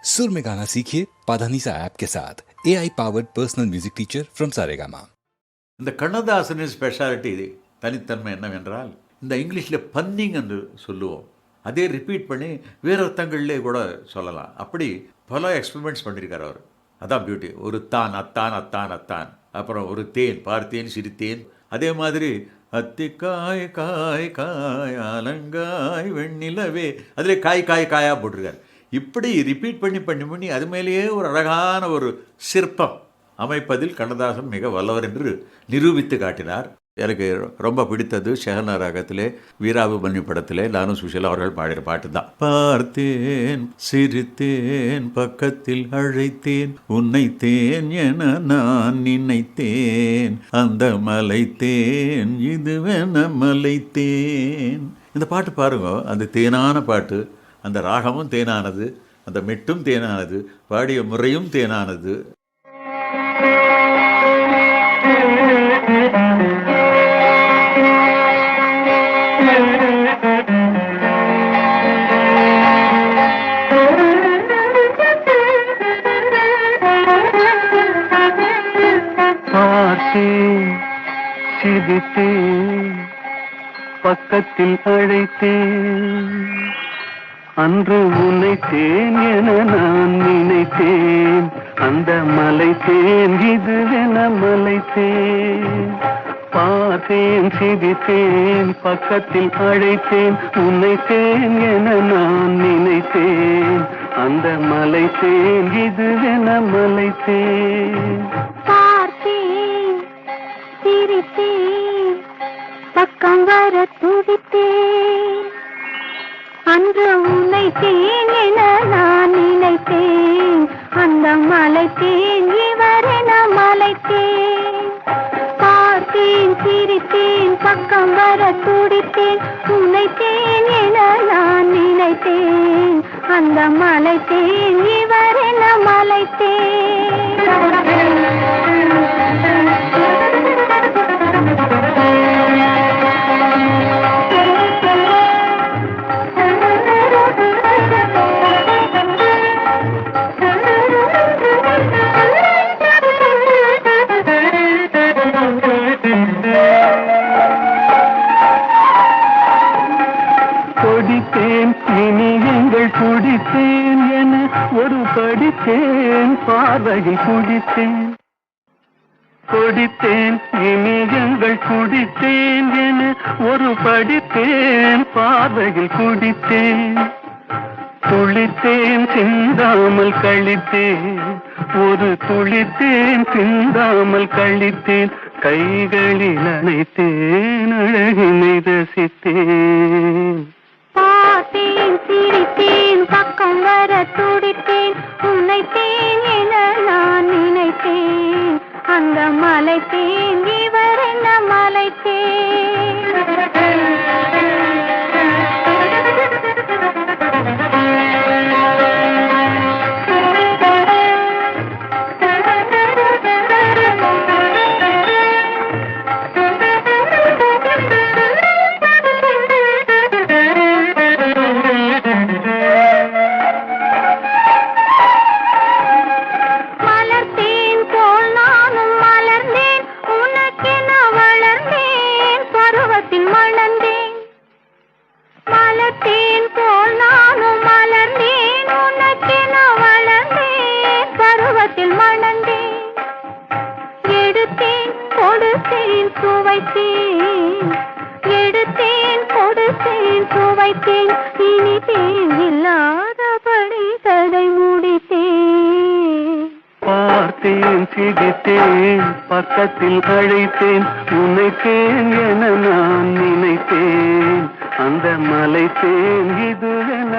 सुर में गाना सीखिए पाधानीसा ऐप के साथ AI powered personal music teacher from Saregama. இந்த கண்ணதாசனின் ஸ்பெஷாலிட்டி தனித்தன்மை என்னவென்றால் இந்த இங்கிலீஷில் பன்னிங் என்று சொல்லுவோம், அதே ரிப்பீட் பண்ணி வேறு அர்த்தங்கள்லே கூட சொல்லலாம். அப்படி பல எக்ஸ்பெரிமெண்ட்ஸ் பண்ணியிருக்கார் அவர். அதான் பியூட்டி. ஒரு தான் அத்தான் அத்தான் அத்தான், அப்புறம் ஒரு தேன் பார்த்தேன் சிரித்தேன், அதே மாதிரி அத்திக்காய் காய் காய் அலங்காய் வெண்ணிலவே, அதிலே காய் காய் காயாக போட்டிருக்கார். இப்படி ரிப்பீட் பண்ணி பண்ணி பண்ணி அது மேலேயே ஒரு அழகான ஒரு சிற்பம் அமைப்பதில் கண்ணதாசன் மிக வல்லவர் என்று நிரூபித்து காட்டினார். எனக்கு ரொம்ப பிடித்தது ஷெஹனா ராகத்திலே வீராபிமன்யு படத்திலே நானும் சுஷீலா அவர்கள் பாடிற பாட்டு தான். பார்த்தேன் சிரித்தேன் பக்கத்தில் அழைத்தேன் உன்னை தேன் என நான் நினைத்தேன் அந்த மலைத்தேன் இதுவென மலைத்தேன். இந்த பாட்டு பாருங்க, அந்த தேனான பாட்டு, அந்த ராகமும் தேனானது, அந்த மெட்டும் தேனானது, பாடிய முறையும் தேனானது. பார்த்தேன் சிரித்தேன் பக்கத்தில் அழைத்தேன் அன்று உன்னைத்தேன் என நான் நினைத்தேன் அந்த மலைத்தேன் இதுவென மலைத்தேன். பார்த்தேன் சிரித்தேன் பக்கத்தில் அழைத்தேன் உன்னைத்தேன் என நான் நினைத்தேன் அந்த மலைத்தேன் இதுவென மலைத்தேன். பார்த்தேன் சிரித்தேன் பக்கம் வர துடித்தேன் அன்று உன்னைத்தேன் என நான் நினைத்தேன் அந்த மலைத்தேன் இவரென மலைத்தேன். பார்த்தேன் சிரித்தேன் பக்கம் வர துடித்தேன் உன்னைத்தேன் என நான் நினைத்தேன் அந்த மலைத்தேன் இவரென மலைத்தேன். கொடித்தேன் இனி எங்கள் குடித்தேன் என ஒரு படித்தேன் பார்வையில் குடித்தேன். கொடித்தேன் இனி எங்கள் குடித்தேன் என ஒரு படித்தேன் பார்வையில் குடித்தேன். துளித்தேன் சிந்தாமல் கழித்தேன் ஒரு துளித்தேன் சிந்தாமல் கழித்தேன் கைகளில் அணைத்தேன் அழகினை ரசித்தேன். பார்த்தேன் சிரித்தேன் பக்கம் வர துடித்தேன் உன்னைத்தேன் என நான் நினைத்தேன் அந்த மலைத்தேன் இவரென மலைத்தேன். எடுத்தேன் கொடுத்தேன் சுவைத்தேன் இனித்தேன் இல்லாதபடி தடை முடித்தேன். பார்த்தேன் சிரித்தேன் பக்கத்தில் அழைத்தேன் உன்னைத்தேன் என நான் நினைத்தேன் அந்த மலைத்தேன் இதுவென